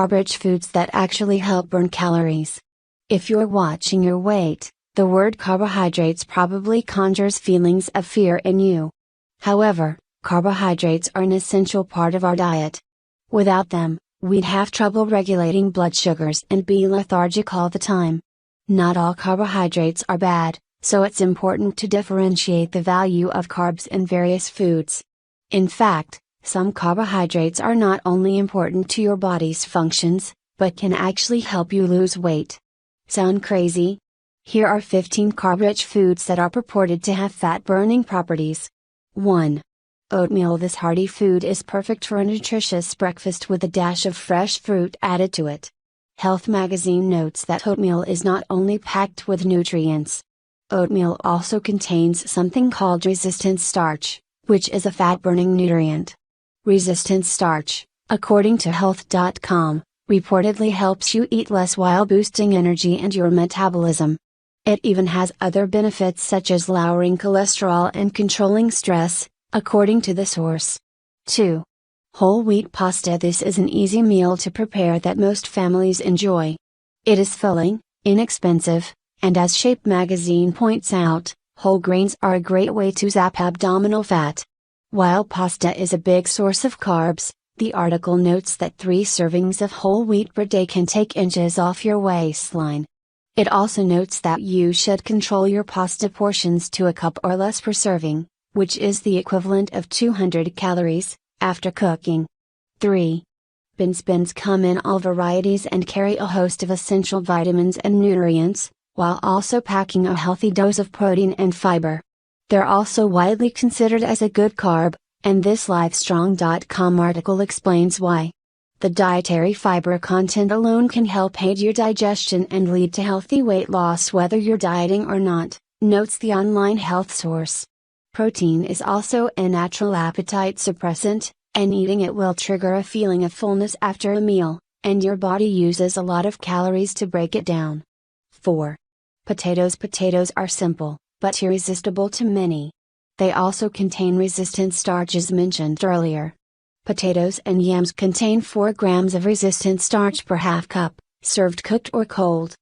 carb-rich foods that actually help burn calories. If you're watching your weight, the word carbohydrates probably conjures feelings of fear in you. However, carbohydrates are an essential part of our diet. Without them, we'd have trouble regulating blood sugars and be lethargic all the time. Not all carbohydrates are bad, so it's important to differentiate the value of carbs in various foods. In fact, some carbohydrates are not only important to your body's functions, but can actually help you lose weight. Sound crazy? Here are 15 carb-rich foods that are purported to have fat-burning properties. 1. Oatmeal. This hearty food is perfect for a nutritious breakfast with a dash of fresh fruit added to it. Health magazine notes that oatmeal is not only packed with nutrients. Oatmeal also contains something called resistant starch, which is a fat-burning nutrient. Resistant starch, according to health.com, reportedly helps you eat less while boosting energy and your metabolism. It even has other benefits such as lowering cholesterol and controlling stress, according to the source. 2. Whole wheat pasta. This is an easy meal to prepare that most families enjoy. It is filling, inexpensive, and as Shape magazine points out, whole grains are a great way to zap abdominal fat. While pasta is a big source of carbs, the article notes that 3 servings of whole wheat per day can take inches off your waistline. It also notes that you should control your pasta portions to a cup or less per serving, which is the equivalent of 200 calories, after cooking. 3. Beans. Beans come in all varieties and carry a host of essential vitamins and nutrients, while also packing a healthy dose of protein and fiber. They're also widely considered as a good carb, and this Livestrong.com article explains why. The dietary fiber content alone can help aid your digestion and lead to healthy weight loss whether you're dieting or not, notes the online health source. Protein is also a natural appetite suppressant, and eating it will trigger a feeling of fullness after a meal, and your body uses a lot of calories to break it down. 4. Potatoes. Potatoes are simple, but irresistible to many. They also contain resistant starch as mentioned earlier. Potatoes and yams contain 4 grams of resistant starch per half cup, served cooked or cold.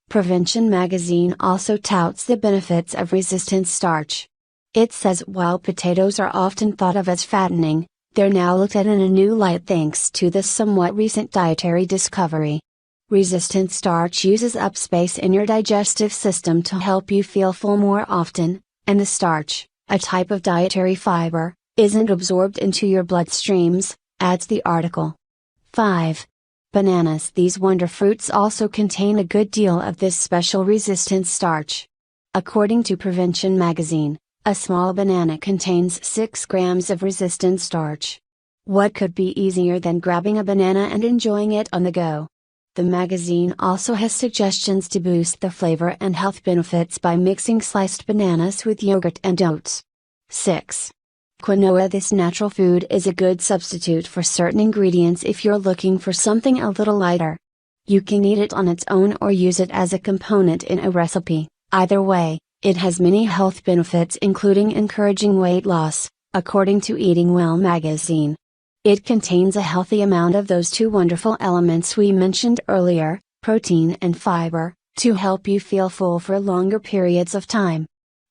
Prevention magazine also touts the benefits of resistant starch. It says while potatoes are often thought of as fattening, they're now looked at in a new light thanks to this somewhat recent dietary discovery. Resistant starch uses up space in your digestive system to help you feel full more often, and the starch, a type of dietary fiber, isn't absorbed into your bloodstreams, adds the article. 5. Bananas. These wonder fruits also contain a good deal of this special resistant starch. According to Prevention magazine, a small banana contains 6 grams of resistant starch. What could be easier than grabbing a banana and enjoying it on the go? The magazine also has suggestions to boost the flavor and health benefits by mixing sliced bananas with yogurt and oats. 6. Quinoa. This natural food is a good substitute for certain ingredients if you're looking for something a little lighter. You can eat it on its own or use it as a component in a recipe. Either way, it has many health benefits including encouraging weight loss, according to Eating Well magazine. It contains a healthy amount of those 2 wonderful elements we mentioned earlier, protein and fiber, to help you feel full for longer periods of time.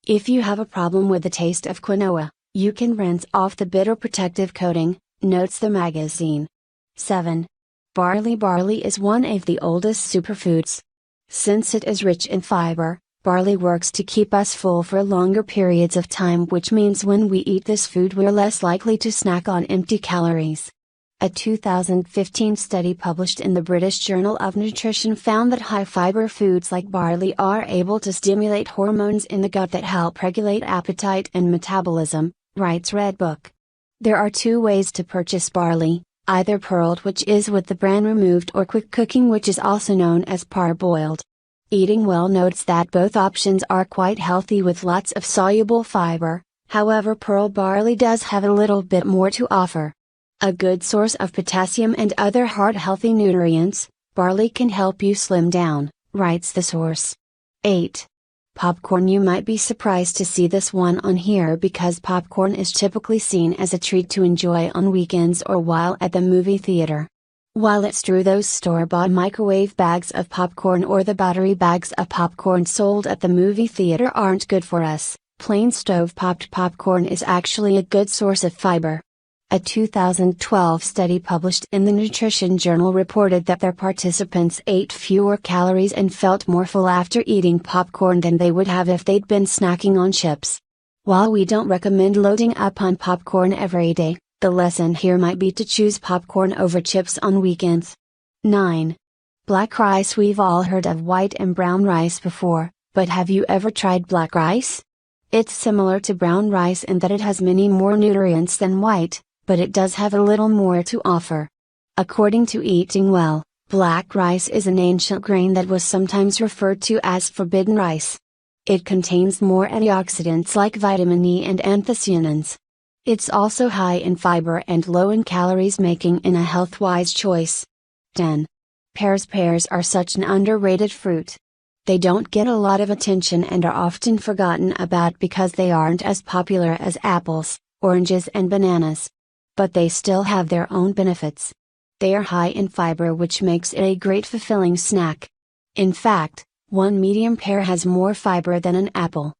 If you have a problem with the taste of quinoa, you can rinse off the bitter protective coating, notes the magazine. 7. Barley. Barley is one of the oldest superfoods. Since it is rich in fiber, barley works to keep us full for longer periods of time, which means when we eat this food we're less likely to snack on empty calories. A 2015 study published in the British Journal of Nutrition found that high-fiber foods like barley are able to stimulate hormones in the gut that help regulate appetite and metabolism, writes Redbook. There are 2 ways to purchase barley, either pearled, which is with the bran removed, or quick cooking, which is also known as parboiled. Eating Well notes that both options are quite healthy with lots of soluble fiber, however pearl barley does have a little bit more to offer. A good source of potassium and other heart-healthy nutrients, barley can help you slim down, writes the source. 8. Popcorn. You might be surprised to see this one on here because popcorn is typically seen as a treat to enjoy on weekends or while at the movie theater. While it's true those store-bought microwave bags of popcorn or the battery bags of popcorn sold at the movie theater aren't good for us, plain stove-popped popcorn is actually a good source of fiber. A 2012 study published in the Nutrition Journal reported that their participants ate fewer calories and felt more full after eating popcorn than they would have if they'd been snacking on chips. While we don't recommend loading up on popcorn every day, the lesson here might be to choose popcorn over chips on weekends. 9. Black rice. We've all heard of white and brown rice before, but have you ever tried black rice? It's similar to brown rice in that it has many more nutrients than white, but it does have a little more to offer. According to Eating Well, black rice is an ancient grain that was sometimes referred to as forbidden rice. It contains more antioxidants like vitamin E and anthocyanins. It's also high in fiber and low in calories, making it a health-wise choice. 10. Pears. Pears are such an underrated fruit. They don't get a lot of attention and are often forgotten about because they aren't as popular as apples, oranges and bananas. But they still have their own benefits. They are high in fiber, which makes it a great fulfilling snack. In fact, one medium pear has more fiber than an apple.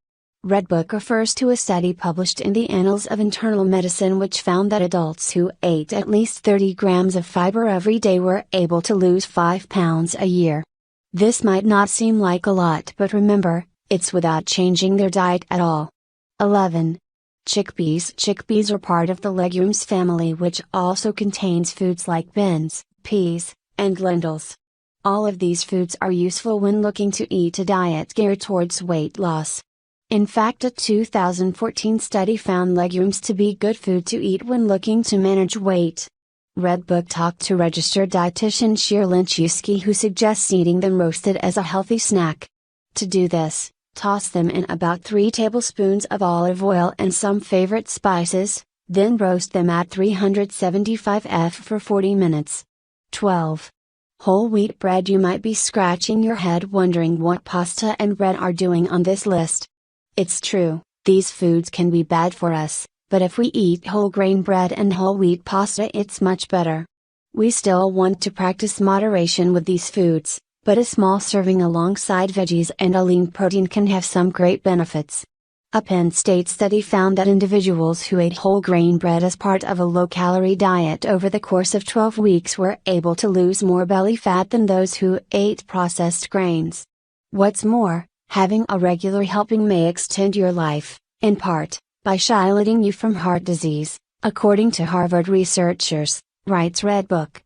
Redbook refers to a study published in the Annals of Internal Medicine which found that adults who ate at least 30 grams of fiber every day were able to lose 5 pounds a year. This might not seem like a lot, but remember, it's without changing their diet at all. 11. Chickpeas. Chickpeas are part of the legumes family, which also contains foods like beans, peas, and lentils. All of these foods are useful when looking to eat a diet geared towards weight loss. In fact, a 2014 study found legumes to be good food to eat when looking to manage weight. Redbook talked to registered dietitian Sherilyn Chusky, who suggests eating them roasted as a healthy snack. To do this, toss them in about 3 tablespoons of olive oil and some favorite spices, then roast them at 375 F for 40 minutes. 12. Whole wheat bread. You might be scratching your head wondering what pasta and bread are doing on this list. It's true, these foods can be bad for us, but if we eat whole grain bread and whole wheat pasta, it's much better. We still want to practice moderation with these foods, but a small serving alongside veggies and a lean protein can have some great benefits. A Penn State study found that individuals who ate whole grain bread as part of a low-calorie diet over the course of 12 weeks were able to lose more belly fat than those who ate processed grains. What's more, having a regular helping may extend your life, in part, by shielding you from heart disease, according to Harvard researchers, writes Redbook.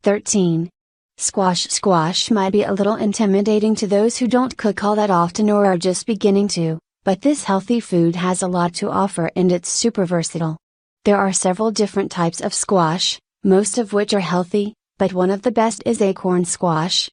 13. Squash. Squash might be a little intimidating to those who don't cook all that often or are just beginning to, but this healthy food has a lot to offer and it's super versatile. There are several different types of squash, most of which are healthy, but one of the best is acorn squash.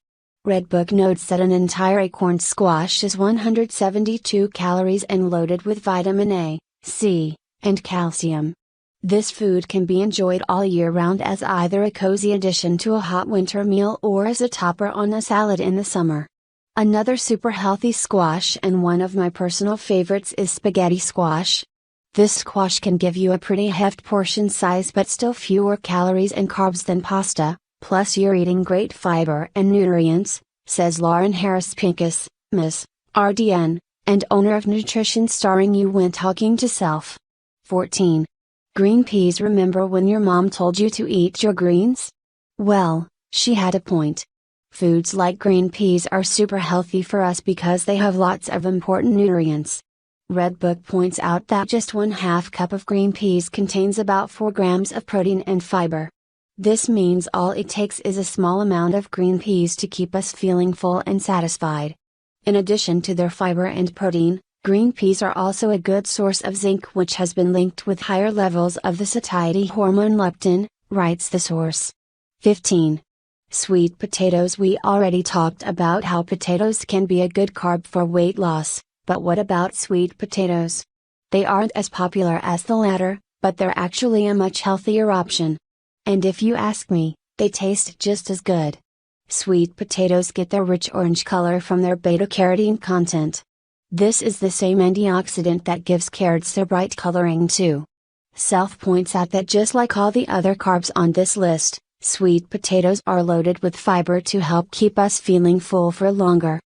Redbook notes that an entire acorn squash is 172 calories and loaded with vitamin A, C, and calcium. This food can be enjoyed all year round as either a cozy addition to a hot winter meal or as a topper on a salad in the summer. Another super healthy squash and one of my personal favorites is spaghetti squash. This squash can give you a pretty hefty portion size but still fewer calories and carbs than pasta. Plus you're eating great fiber and nutrients, says Lauren Harris Pincus, Ms. RDN, and owner of Nutrition Starring You When Talking to Self. 14. Green peas. Remember when your mom told you to eat your greens? Well, she had a point. Foods like green peas are super healthy for us because they have lots of important nutrients. Redbook points out that just 1/2 cup of green peas contains about 4 grams of protein and fiber. This means all it takes is a small amount of green peas to keep us feeling full and satisfied. In addition to their fiber and protein, green peas are also a good source of zinc, which has been linked with higher levels of the satiety hormone leptin, writes the source. 15. Sweet potatoes. We already talked about how potatoes can be a good carb for weight loss, but what about sweet potatoes? They aren't as popular as the latter, but they're actually a much healthier option. And if you ask me, they taste just as good. Sweet potatoes get their rich orange color from their beta-carotene content. This is the same antioxidant that gives carrots their bright coloring too. Self points out that just like all the other carbs on this list, Sweet potatoes are loaded with fiber to help keep us feeling full for longer.